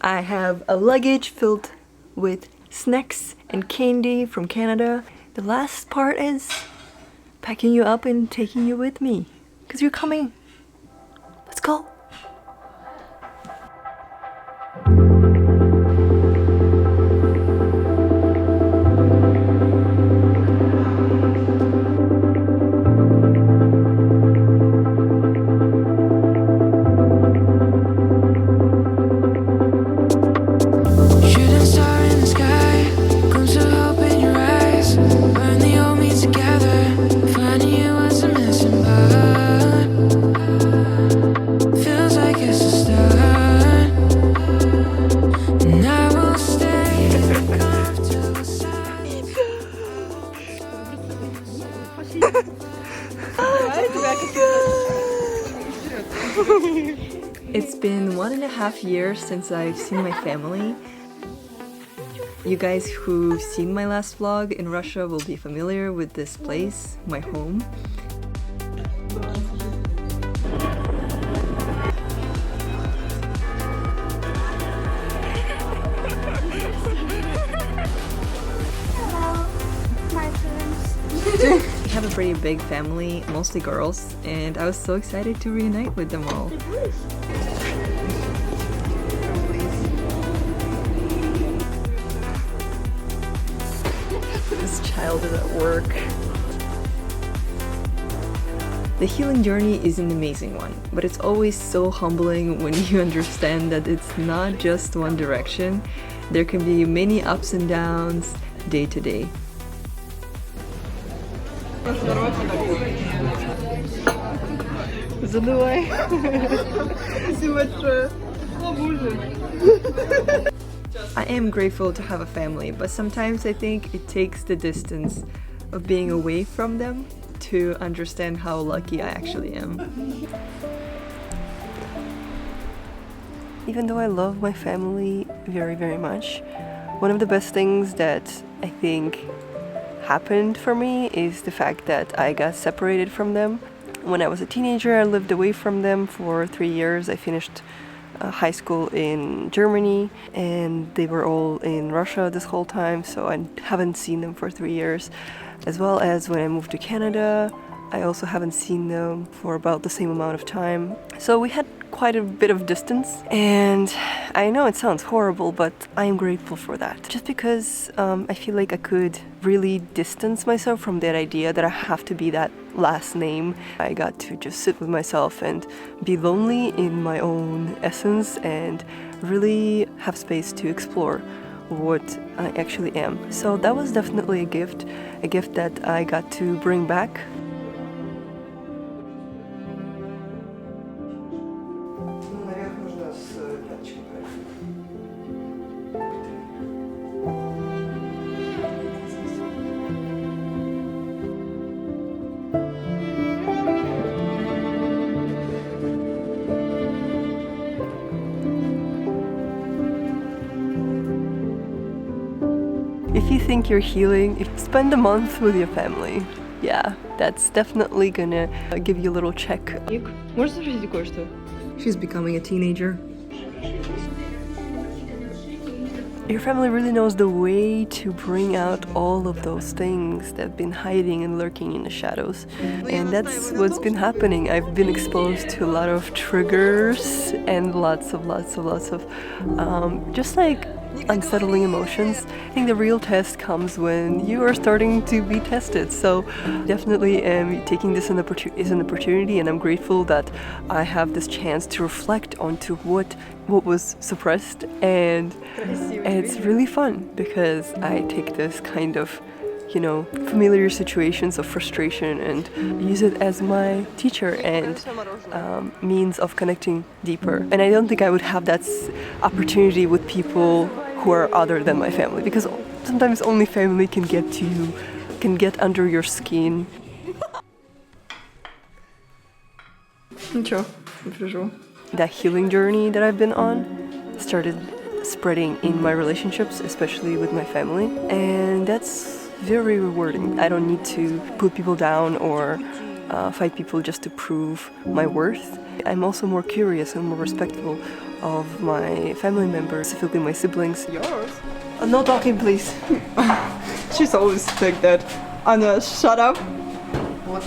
I have a luggage filled with snacks and candy from Canada. The last part is packing you up and taking you with me. Because you're coming. Let's go. It's been 1.5 years since I've seen my family. You guys who've seen my last vlog in Russia will be familiar with this place, my home. We have a pretty big family, mostly girls, and I was so excited to reunite with them all. This child is at work. The healing journey is an amazing one, but it's always so humbling when you understand that it's not just one direction. There can be many ups and downs day to day. Задувай. I am grateful to have a family, but sometimes I think it takes the distance of being away from them to understand how lucky I actually am. Even though I love my family very, very much, one of the best things that I think happened for me is the fact that I got separated from them. When I was a teenager, I lived away from them for 3 years. I finished high school in Germany, and they were all in Russia this whole time, so I haven't seen them for 3 years. As well as when I moved to Canada, I also haven't seen them for about the same amount of time. So we had quite a bit of distance, and I know it sounds horrible, but I am grateful for that. Just because I feel like I could really distance myself from that idea that I have to be that last name. I got to just sit with myself and be lonely in my own essence and really have space to explore what I actually am. So that was definitely a gift that I got to bring back. If you think you're healing, spend a month with your family. Yeah, that's definitely gonna give you a little check. She's becoming a teenager. Your family really knows the way to bring out all of those things that have been hiding and lurking in the shadows. And that's what's been happening. I've been exposed to a lot of triggers and lots of just like unsettling emotions. I think the real test comes when you are starting to be tested. So definitely taking this is an opportunity, and I'm grateful that I have this chance to reflect onto what was suppressed, and it's really fun because I take this kind of familiar situations of frustration and use it as my teacher and means of connecting deeper. And I don't think I would have that opportunity with people who are other than my family, because sometimes only family can get to you, can get under your skin. That healing journey that I've been on started spreading in my relationships, especially with my family, and that's very rewarding. I don't need to put people down or fight people just to prove my worth. I'm also more curious and more respectful of my family members, specifically my siblings. Yours? No talking, please. She's always like that. Anna, shut up. What?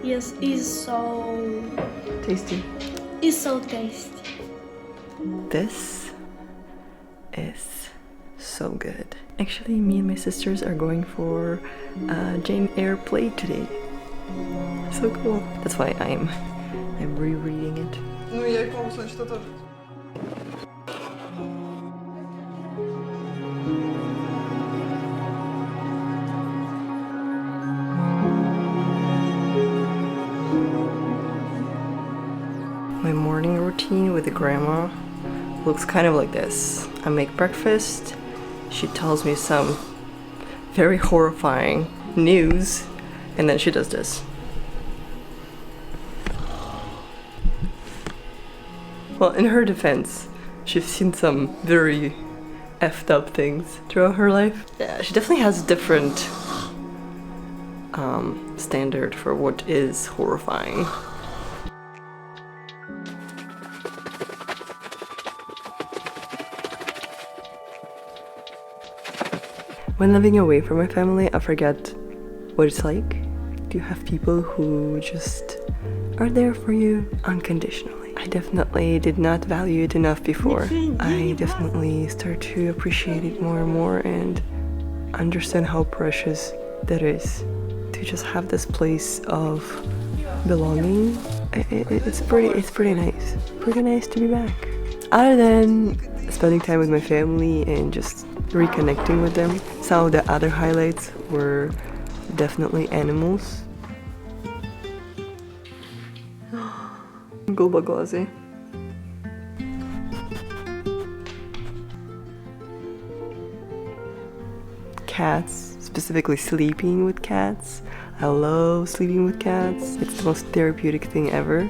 Yes, it's so Tasty. tasty. This is so good. Actually, me and my sisters are going for Jane Eyre play today. So cool. That's why I'm rereading it. Ну, я и могу сказать, что тоже. My morning routine with the grandma looks kind of like this. I make breakfast, she tells me some very horrifying news, and then she does this. Well, in her defense, she's seen some very effed up things throughout her life. Yeah, she definitely has a different standard for what is horrifying. When living away from my family, I forget what it's like to have people who just are there for you unconditionally. I definitely did not value it enough before. I definitely start to appreciate it more and more and understand how precious that is to just have this place of belonging. It's pretty nice. Pretty nice to be back. Other than spending time with my family and just reconnecting with them, some of the other highlights were definitely animals. Gulbaglazi. Cats, specifically sleeping with cats. I love sleeping with cats. It's the most therapeutic thing ever.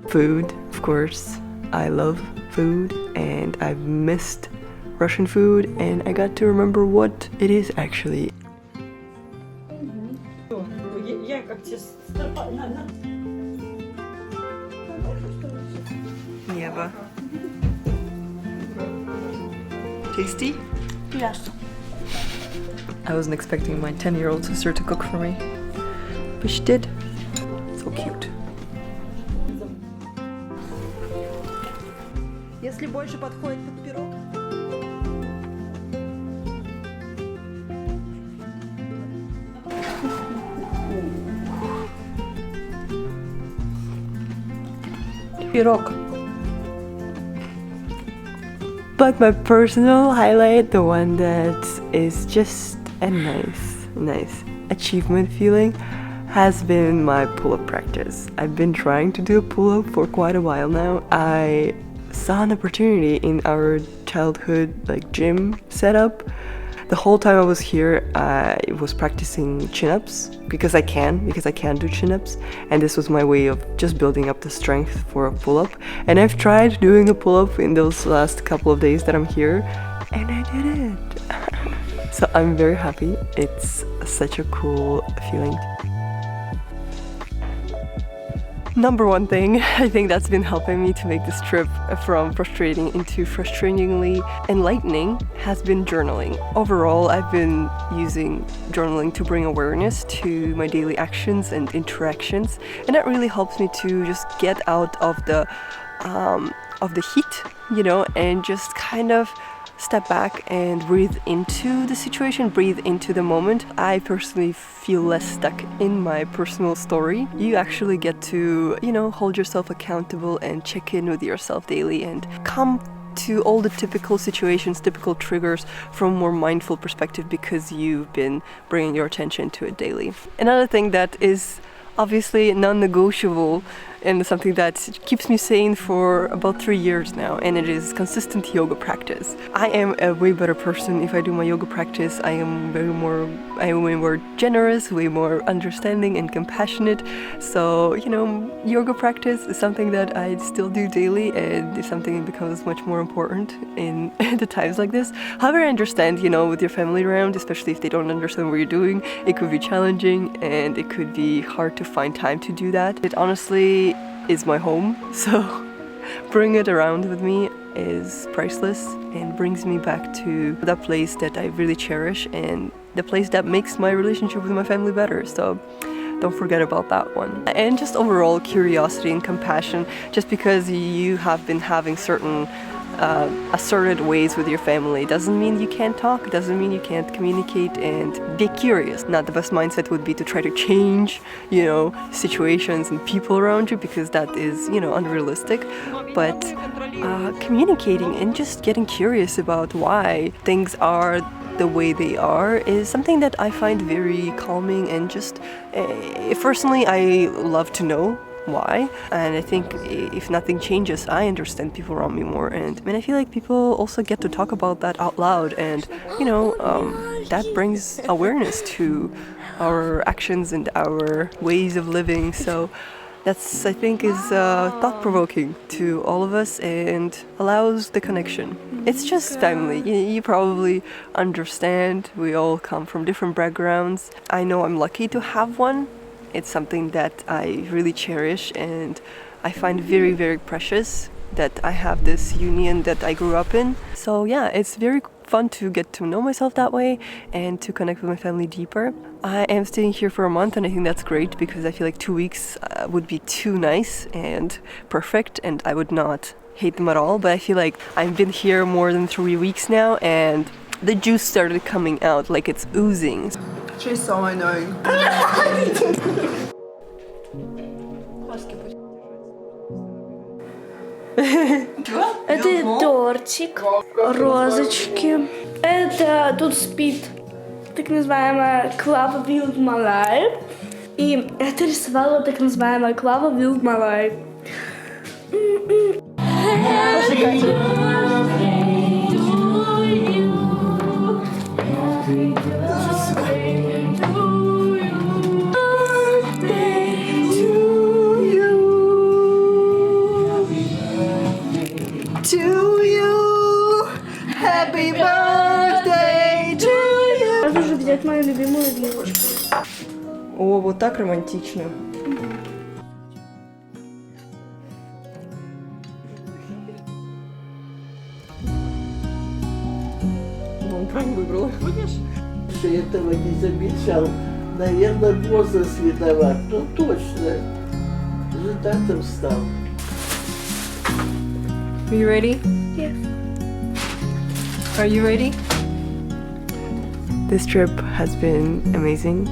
Food, of course. I love food and I've missed Russian food and I got to remember what it is actually. Neba. Tasty? Yes. I wasn't expecting my 10-year-old sister to cook for me, but she did. So cute. Если больше подходит под пирог. Пирог. But my personal highlight, the one that is just a nice achievement feeling, has been my pull-up practice. I've been trying to do a pull-up for quite a while now. I saw an opportunity in our childhood gym setup. The whole time I was here, I was practicing chin-ups because I can do chin-ups, and this was my way of just building up the strength for a pull-up. And I've tried doing a pull-up in those last couple of days that I'm here, and I did it. So I'm very happy. It's such a cool feeling. Number one thing I think that's been helping me to make this trip from frustrating into frustratingly enlightening has been journaling. Overall, I've been using journaling to bring awareness to my daily actions and interactions, and that really helps me to just get out of the heat, and just kind of step back and breathe into the situation, breathe into the moment. I personally feel less stuck in my personal story. You actually get to, hold yourself accountable and check in with yourself daily and come to all the typical situations, typical triggers from a more mindful perspective because you've been bringing your attention to it daily. Another thing that is obviously non-negotiable and something that keeps me sane for about 3 years now, and it is consistent yoga practice. I am a way better person if I do my yoga practice. I am way more generous, way more understanding and compassionate. So, yoga practice is something that I still do daily, and it's something that becomes much more important in the times like this. However, I understand, with your family around, especially if they don't understand what you're doing, it could be challenging and it could be hard to find time to do that. It honestly is my home, so bringing it around with me is priceless and brings me back to that place that I really cherish and the place that makes my relationship with my family better. So don't forget about that one. And just overall curiosity and compassion, just because you have been having certain asserted ways with your family doesn't mean you can't talk, doesn't mean you can't communicate and be curious. Not the best mindset would be to try to change, situations and people around you, because that is, unrealistic. But communicating and just getting curious about why things are the way they are is something that I find very calming, and just personally I love to know why, and I think if nothing changes, I understand people around me more, and I feel like people also get to talk about that out loud, and that brings awareness to our actions and our ways of living. So that's, I think, is thought-provoking to all of us and allows the connection. It's just family. You probably understand, we all come from different backgrounds. I know I'm lucky to have one. It's something that I really cherish, and I find very, very precious that I have this union that I grew up in. So yeah, it's very fun to get to know myself that way and to connect with my family deeper. I am staying here for a month, and I think that's great because I feel like 2 weeks would be too nice and perfect, and I would not hate them at all. But I feel like I've been here more than 3 weeks now, and the juice started coming out, like it's oozing. She's so annoying. Это тортик, розочки. Это тут спит так называемая Клава Wild Malay. И это рисовала так называемая Клава Wild Malay. To you, happy birthday to you. Надо же взять мою любимую вилочку. О, вот так романтично. Он правильно выбрал. Ты этого не замечал. Наверное, возраст виноват. Ну точно. Результатом стал. Are you ready? Yes. Are you ready? This trip has been amazing.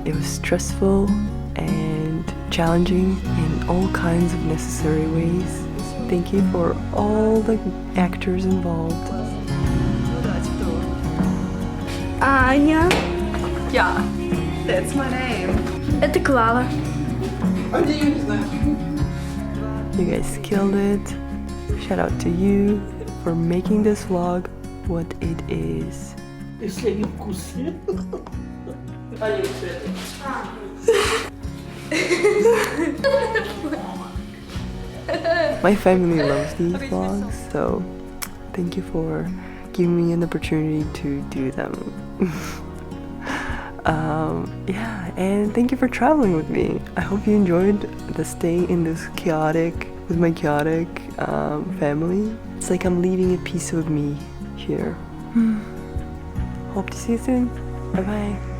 It was stressful and challenging in all kinds of necessary ways. Thank you for all the actors involved. Аня. Yeah, that's my name. Это Клава. А где я не знаю. You guys killed it. Shout out to you for making this vlog what it is. Если они вкусные. My family loves these vlogs, so thank you for giving me an opportunity to do them. Yeah, and thank you for traveling with me. I hope you enjoyed the stay in this with my chaotic family. It's like I'm leaving a piece of me here. Hope to see you soon. Bye bye.